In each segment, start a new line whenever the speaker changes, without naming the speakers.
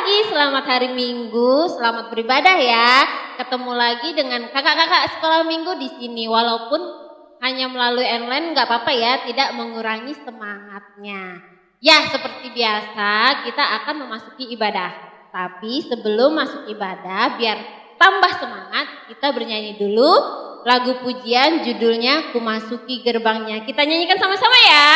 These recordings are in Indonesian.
pagi, selamat hari Minggu, selamat beribadah ya. Ketemu lagi dengan kakak-kakak sekolah Minggu di sini. Walaupun hanya melalui online nggak apa-apa ya, tidak mengurangi semangatnya. Ya, seperti biasa kita akan memasuki ibadah. Tapi sebelum masuk ibadah, biar tambah semangat, kita bernyanyi dulu lagu pujian judulnya Ku Masuki Gerbangnya. Kita nyanyikan sama-sama ya.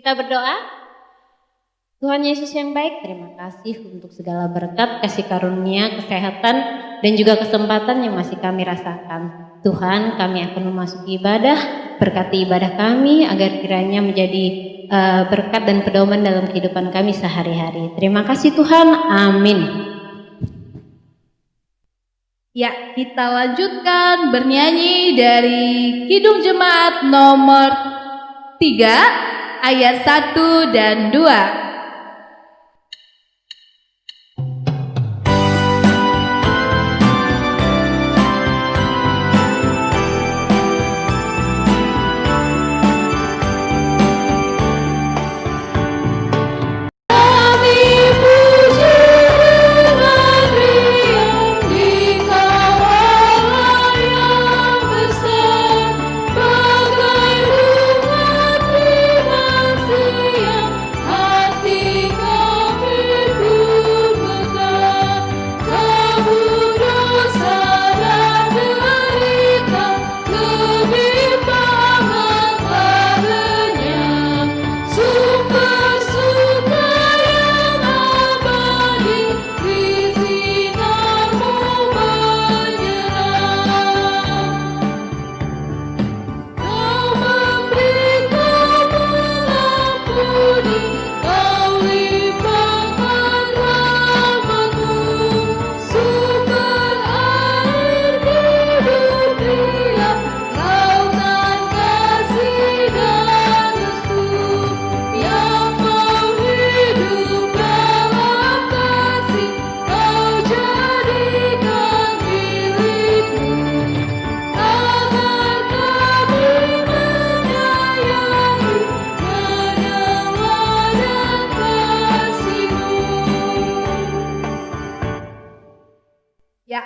Kita berdoa. Tuhan Yesus yang baik, terima kasih untuk segala berkat, kasih karunia, kesehatan, dan juga kesempatan yang masih kami rasakan. Tuhan, kami akan memasuki ibadah, berkati ibadah kami agar kiranya menjadi berkat dan pedoman dalam kehidupan kami sehari-hari. Terima kasih Tuhan, amin.
Ya, kita lanjutkan bernyanyi dari Kidung Jemaat nomor 3 ayat 1 dan 2.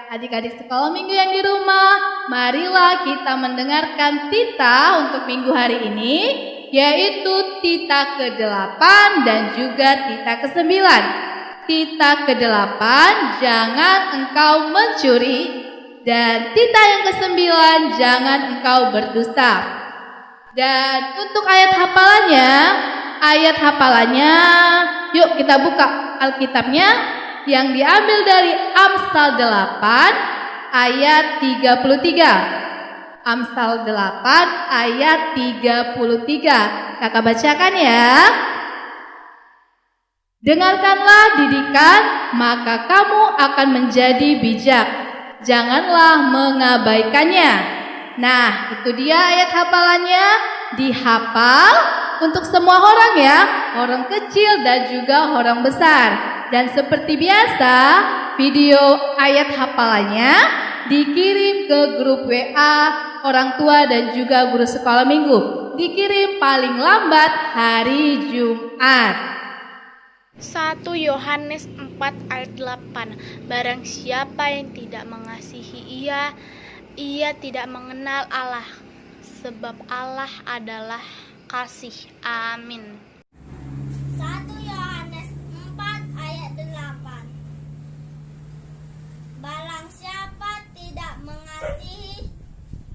Adik-adik sekolah minggu yang di rumah, marilah kita mendengarkan tita untuk minggu hari ini, yaitu tita ke-8 dan juga tita ke-9. Tita ke-8, jangan engkau mencuri, dan tita yang ke-9, jangan engkau berdusta. Dan untuk ayat hafalannya, yuk kita buka Alkitabnya, yang diambil dari Amsal 8 ayat 33. Amsal 8 ayat 33. Kakak bacakan ya. Dengarkanlah didikan, maka kamu akan menjadi bijak. Janganlah mengabaikannya. Nah, itu dia ayat hafalannya. Dihafal untuk semua orang ya, orang kecil dan juga orang besar. Dan seperti biasa, video ayat hafalannya dikirim ke grup WA orang tua dan juga guru sekolah minggu. Dikirim paling lambat hari Jumat.
1 Yohanes 4 ayat 8. Barang siapa yang tidak mengasihi ia tidak mengenal Allah, sebab Allah adalah kasih. Amin.
1 Yohanes 4 ayat 8. Barang siapa tidak mengasihi,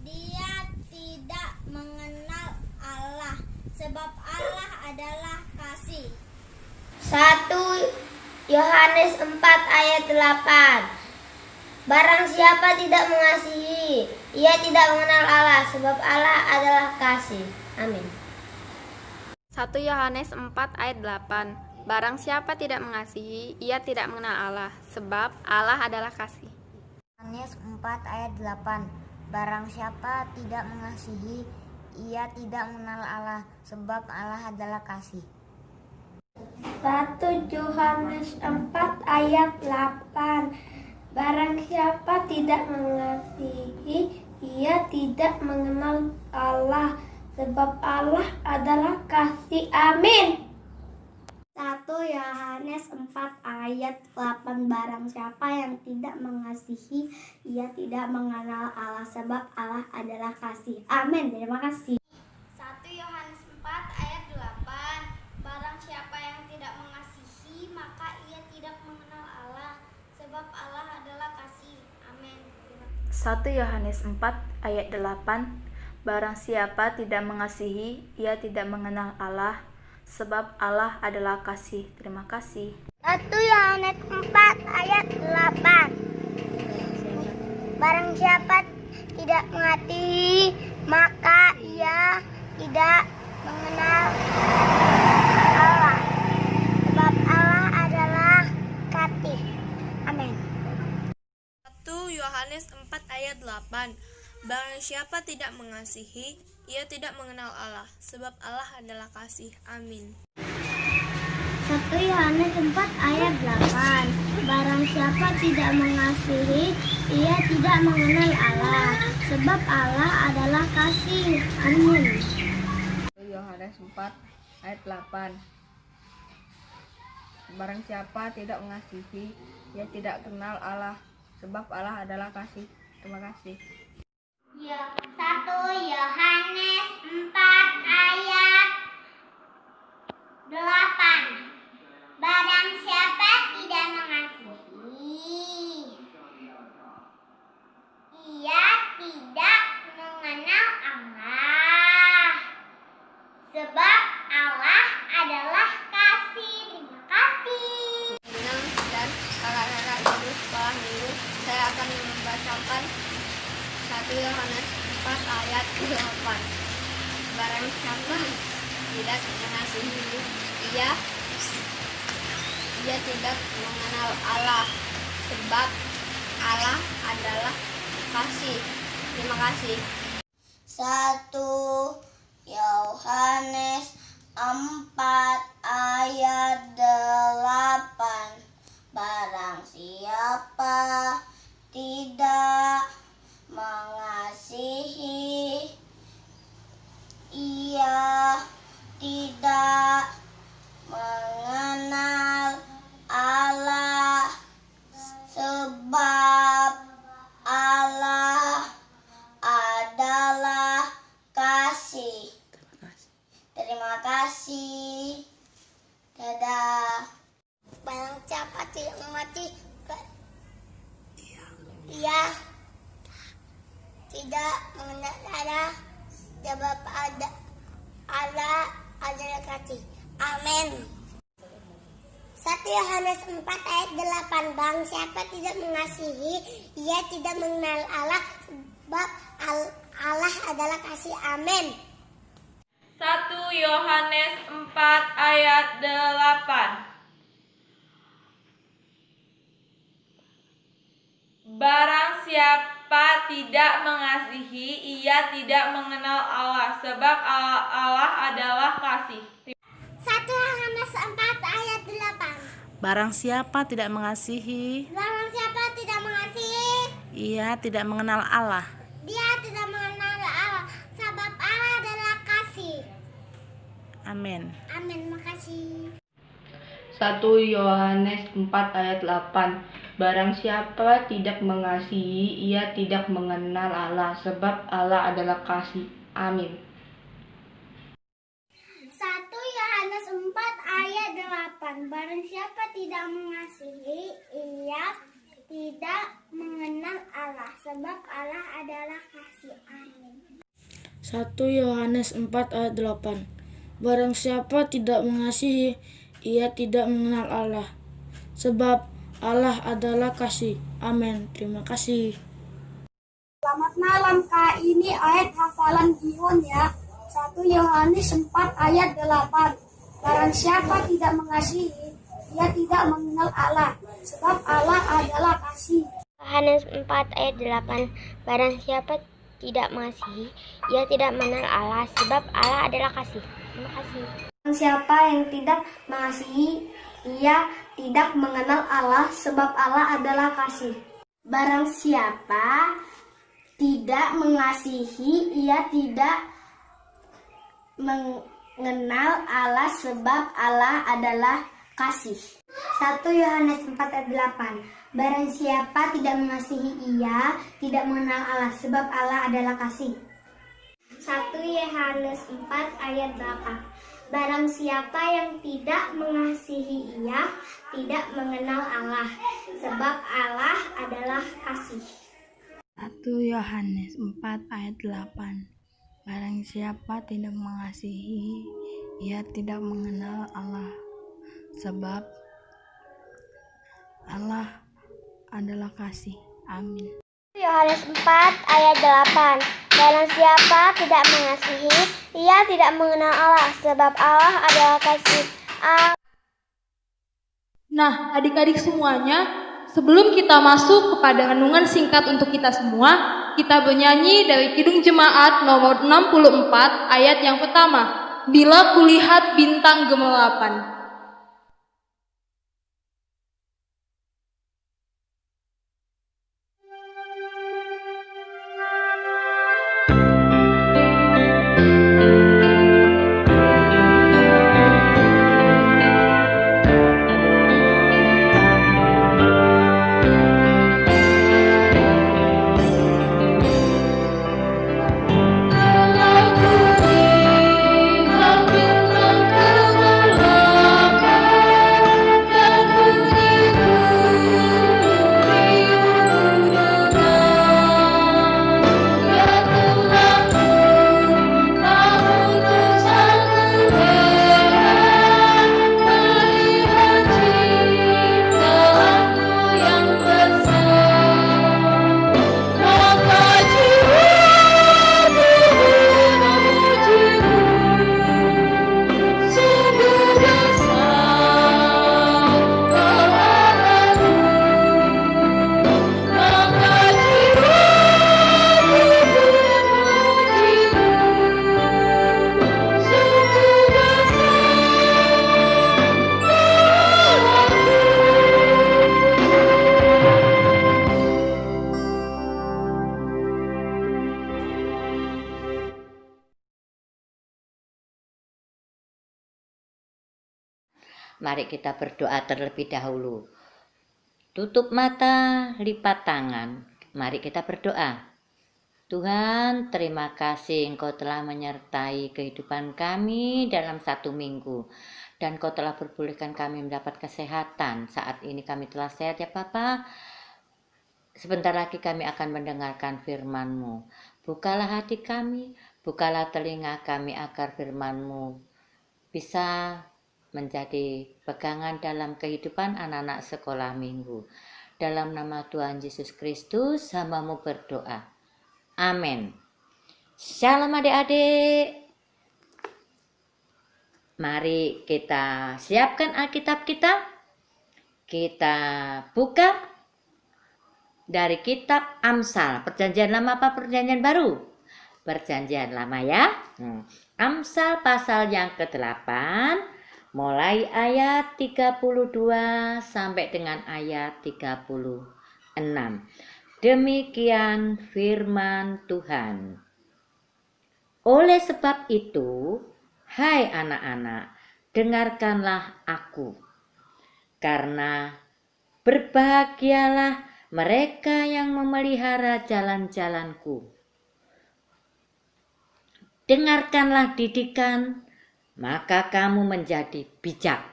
dia tidak mengenal Allah, sebab Allah adalah kasih. 1 Yohanes 4 ayat 8. Barang siapa tidak mengasihi, ia tidak mengenal Allah, sebab Allah adalah kasih. Amin.
1 Yohanes 4 ayat 8. Barang siapa tidak mengasihi, ia tidak mengenal Allah, sebab Allah adalah kasih.
Yohanes 4 ayat 8. Barang siapa tidak mengasihi, ia tidak mengenal Allah, sebab Allah adalah kasih.
1 Yohanes 4 ayat 8. Barang siapa tidak mengasihi, ia tidak mengenal Allah, sebab Allah adalah kasih. Amin.
1 Yohanes 4 ayat 8. Barang siapa yang tidak mengasihi, ia tidak mengenal Allah, sebab Allah adalah kasih. Amin. Terima kasih.
1 Yohanes 4 ayat 8. Barang siapa yang tidak mengasihi, maka ia tidak mengenal Allah, sebab Allah adalah kasih. Amin.
1 Yohanes 4 ayat 8. Barang siapa tidak mengasihi, ia tidak mengenal Allah, sebab Allah adalah kasih. Terima kasih.
1 Yohanes 4 ayat 8. Barang siapa tidak mengasihi, maka ia tidak mengenal Allah, sebab Allah adalah kasih. Amin.
1 Yohanes 4 ayat 8. Barang siapa tidak mengasihi, ia tidak mengenal Allah, sebab Allah adalah kasih. Amin.
1 Yohanes 4 ayat 8. Barang siapa tidak mengasihi, ia tidak mengenal Allah, sebab Allah adalah kasih. Amin.
1 Yohanes 4 ayat 8. Barang siapa tidak mengasihi, ia tidak kenal Allah, sebab Allah adalah kasih. Terima kasih.
1 Yohanes 4 ayat 8. Barang siapa tidak mengasihi, ia tidak mengenal Allah, sebab Allah adalah kasih. Terima kasih.
Dan kakak-kakak guru sekolah minggu, saya akan membacakan 1 Yohanes 4 ayat 8. Barang siapa tidak mengasihi, ia tidak mengenal Allah, sebab Allah adalah kasih. Terima kasih.
1 Yohanes 4 ayat 8. Barang siapa tidak mengasihi, ia tidak mengenal Allah, sebab Allah adalah kasih. Terima kasih. Dadah. Barang siapa tidak mengerti, ia tidak mengenal Allah, sebab Allah adalah kasih. Amin. 1 Yohanes 4 ayat 8. Barang siapa tidak mengasihi, ia tidak mengenal Allah, sebab Allah adalah kasih. Amin.
1 Yohanes 4 ayat 8.
Barang siapa tidak mengasihi, ia tidak mengenal Allah, sebab Allah adalah kasih.
1 Yohanes 4 ayat 8.
Barang siapa tidak mengasihi,
Barang siapa tidak mengasihi,
ia tidak mengenal Allah.
dia tidak mengenal Allah, sebab Allah adalah kasih.
Amin.
Amin, makasih.
1 Yohanes 4 ayat 8. Barang siapa tidak mengasihi, ia tidak mengenal Allah, sebab Allah adalah kasih. Amin.
1 Yohanes 4 ayat 8. Barang siapa tidak mengasihi, ia tidak mengenal Allah, sebab Allah adalah kasih. Amin.
1 Yohanes 4 ayat 8. Barang siapa tidak mengasihi, ia tidak mengenal Allah, sebab Allah adalah kasih. Amin. Terima kasih.
Selamat malam Kak, ini ayat hafalan Gion ya. 1 Yohanes 4 ayat 8. Barang siapa tidak mengasihi, ia tidak mengenal Allah, sebab Allah adalah kasih. Yohanes 4 ayat 8. Barang siapa tidak mengasihi, ia tidak mengenal Allah, sebab Allah adalah kasih. Terima kasih.
Siapa yang tidak mengasihi, ia tidak mengenal Allah, sebab Allah adalah kasih. Barang siapa tidak mengasihi, ia tidak mengenal Allah, sebab Allah adalah kasih. 1 Yohanes 4 ayat 8. Barang siapa tidak mengasihi, ia tidak mengenal Allah, sebab Allah adalah kasih. 1 Yohanes 4 ayat 8. Barang siapa yang tidak mengasihi, ia tidak mengenal Allah, sebab Allah adalah kasih.
1 Yohanes 4 ayat 8. Barang siapa tidak mengasihi, ia tidak mengenal Allah, sebab Allah adalah kasih. Amin.
Yohanes 4 ayat 8. Barang siapa tidak mengasihi, ia tidak mengenal Allah, sebab Allah adalah kasih.
Nah, adik-adik semuanya, sebelum kita masuk kepada renungan singkat untuk kita semua, kita bernyanyi dari Kidung Jemaat nomor 64 ayat yang pertama. Bila kulihat bintang gemelapan.
Mari kita berdoa terlebih dahulu. Tutup mata, lipat tangan. Mari kita berdoa. Tuhan, terima kasih Engkau telah menyertai kehidupan kami dalam 1 minggu. Dan Engkau telah perbolehkan kami mendapat kesehatan. Saat ini kami telah sehat ya Bapa. Sebentar lagi kami akan mendengarkan firman-Mu. Bukalah hati kami, bukalah telinga kami agar firman-Mu bisa menjadi pegangan dalam kehidupan anak-anak sekolah minggu. Dalam nama Tuhan Yesus Kristus, hamba-Mu berdoa. Amin. Shalom adik-adik. Mari kita siapkan Alkitab kita. Kita buka dari kitab Amsal. Perjanjian Lama apa Perjanjian Baru? Perjanjian Lama ya. Amsal pasal yang ke-8 mulai ayat 32 sampai dengan ayat 36. Demikian firman Tuhan. Oleh sebab itu, hai anak-anak, dengarkanlah aku. Karena berbahagialah mereka yang memelihara jalan-jalanku. Dengarkanlah didikan, maka kamu menjadi bijak.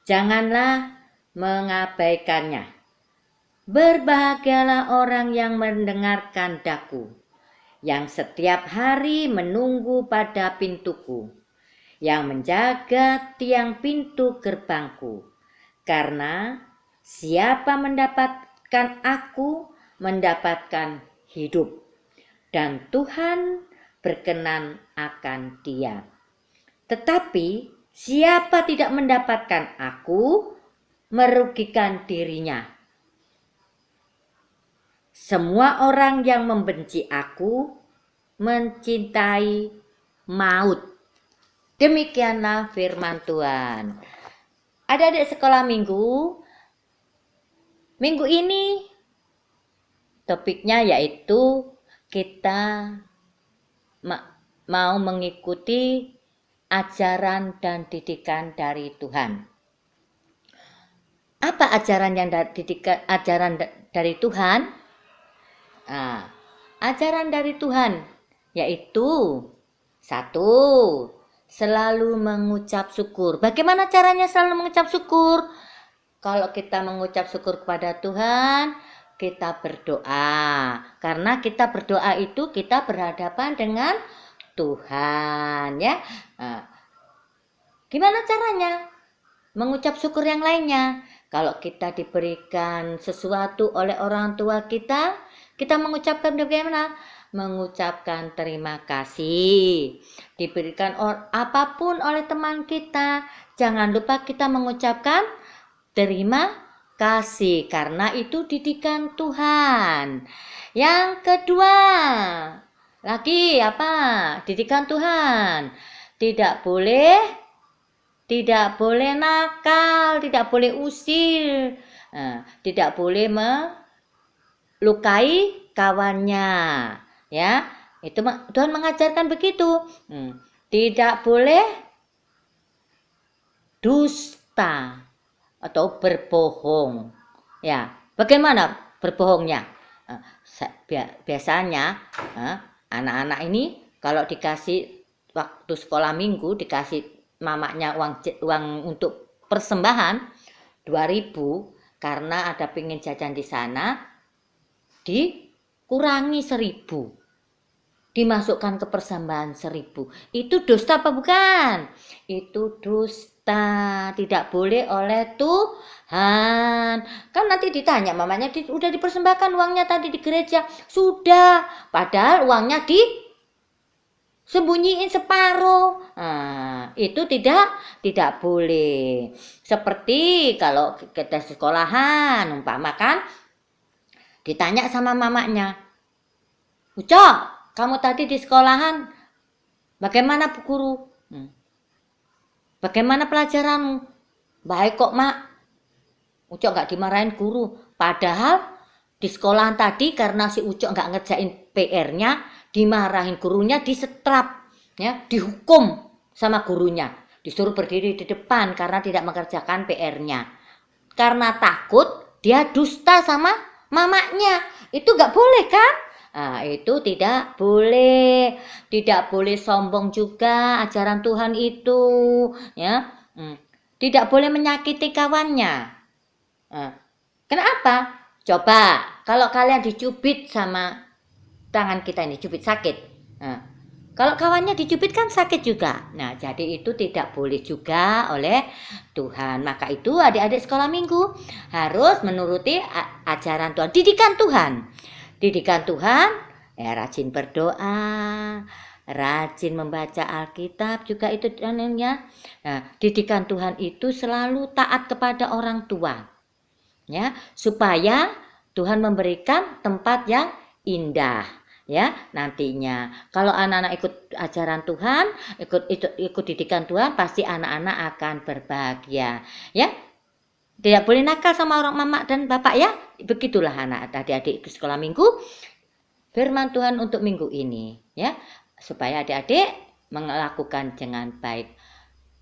Janganlah mengabaikannya. Berbahagialah orang yang mendengarkan daku, yang setiap hari menunggu pada pintuku, yang menjaga tiang pintu gerbangku. Karena siapa mendapatkan aku, mendapatkan hidup, dan Tuhan berkenan akan dia. Tetapi siapa tidak mendapatkan aku, merugikan dirinya. Semua orang yang membenci aku mencintai maut. Demikianlah firman Tuhan. Adik-adik sekolah minggu ini topiknya yaitu kita mau mengikuti ajaran dan didikan dari Tuhan. Apa ajaran dari Tuhan? Ajaran dari Tuhan yaitu 1. Selalu mengucap syukur. Bagaimana caranya selalu mengucap syukur? Kalau kita mengucap syukur kepada Tuhan, kita berdoa. Karena kita berdoa itu kita berhadapan dengan Tuhan, ya. Gimana caranya? Mengucap syukur yang lainnya. Kalau kita diberikan sesuatu oleh orang tua kita mengucapkan bagaimana? Mengucapkan terima kasih. Diberikan apapun oleh teman kita, jangan lupa kita mengucapkan terima kasih, karena itu didikan Tuhan. Yang kedua, lagi apa? Didikan Tuhan. Tidak boleh nakal, tidak boleh usil, tidak boleh melukai kawannya, ya. Itu Tuhan mengajarkan begitu. Tidak boleh dusta atau berbohong, ya. Bagaimana berbohongnya? Biasanya anak-anak ini kalau dikasih waktu sekolah minggu, dikasih mamanya uang untuk persembahan 2.000 karena ada pengen jajan di sana, dikurangi 1.000, dimasukkan ke persembahan 1.000. Itu dusta apa bukan? Itu dusta, tidak boleh oleh Tuhan. Kan nanti ditanya mamanya, udah dipersembahkan uangnya tadi di gereja? Sudah, padahal uangnya sembunyiin separuh. Itu tidak boleh. Seperti kalau kita sekolahan, umpamakan ditanya sama mamanya, Ucok, kamu tadi di sekolahan bagaimana Bu Guru? Bagaimana pelajaranmu? Baik kok Mak. Ucok gak dimarahin guru. Padahal di sekolahan tadi karena si Ucok gak ngerjain PR-nya, dimarahin gurunya, disetrap, ya, dihukum sama gurunya, disuruh berdiri di depan karena tidak mengerjakan PR-nya. Karena takut dia dusta sama mamanya. Itu gak boleh kan? Itu tidak boleh. Tidak boleh sombong juga ajaran Tuhan itu, ya. Tidak boleh menyakiti kawannya. Kenapa? Coba kalau kalian dicubit sama tangan kita ini, cubit sakit. Kalau kawannya dicubit kan sakit juga. Nah, jadi itu tidak boleh juga oleh Tuhan. Maka itu adik-adik sekolah minggu harus menuruti ajaran Tuhan, didikan Tuhan. Didikan Tuhan, ya rajin berdoa, rajin membaca Alkitab juga itu ya. Nah, didikan Tuhan itu selalu taat kepada orang tua. Ya, supaya Tuhan memberikan tempat yang indah ya nantinya. Kalau anak-anak ikut ajaran Tuhan, ikut didikan Tuhan, pasti anak-anak akan berbahagia ya. Tidak boleh nakal sama orang mama dan bapak ya. Begitulah anak adik-adik sekolah minggu. Firman Tuhan untuk minggu ini ya, supaya adik-adik melakukan dengan baik.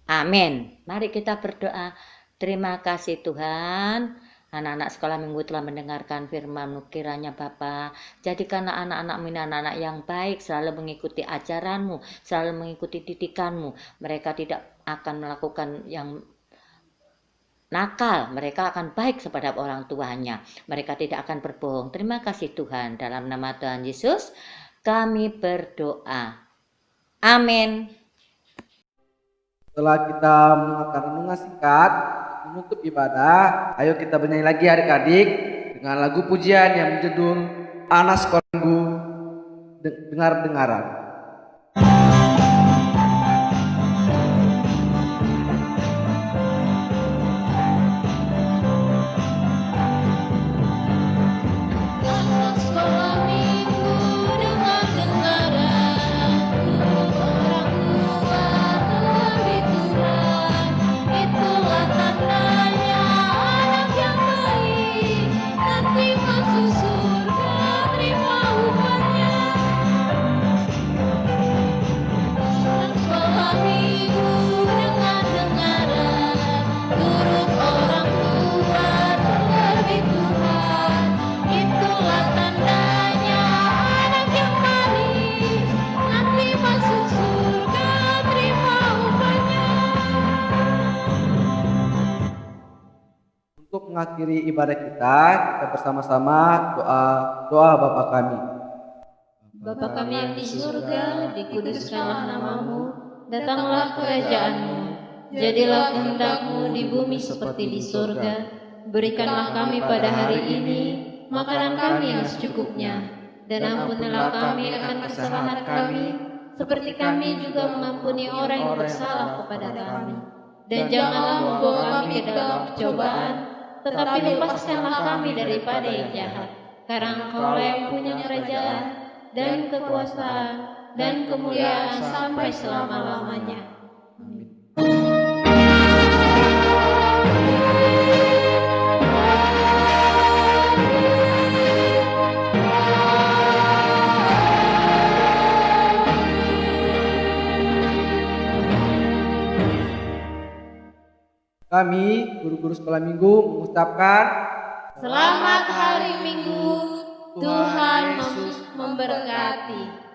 Amin. Mari kita berdoa. Terima kasih Tuhan, anak-anak sekolah minggu telah mendengarkan firman-Mu. Kiranya Bapa, jadikanlah anak-anak-Mu ini anak-anak yang baik, selalu mengikuti ajaran-Mu, selalu mengikuti didikan-Mu. Mereka tidak akan melakukan yang nakal, mereka akan baik kepada orang tuanya, mereka tidak akan berbohong. Terima kasih Tuhan, dalam nama Tuhan Yesus kami berdoa. Amin.
Setelah kita mendengarkan renungan singkat menutup ibadah, ayo kita bernyanyi lagi adik-adik dengan lagu pujian yang berjudul Anak Sekolah Minggu Dengar-dengaran. Untuk mengakhiri ibadah kita bersama-sama doa Bapa kami.
Bapa kami yang di surga, dikuduskanlah namamu, datanglah kerajaan-Mu, jadilah kehendak-Mu di bumi seperti di surga. Berikanlah kami pada hari ini makanan kami yang secukupnya, dan ampunilah kami akan kesalahan kami, seperti kami juga mengampuni orang yang bersalah kepada kami. Dan janganlah membawa kami ke dalam percobaan, tetapi lepaskanlah kami daripada yang jahat. Karena Engkau yang punya kerajaan dan kekuasaan dan kemuliaan sampai selama-lamanya.
Kami, guru-guru sekolah minggu, mengucapkan
Selamat hari Minggu, Tuhan Yesus memberkati.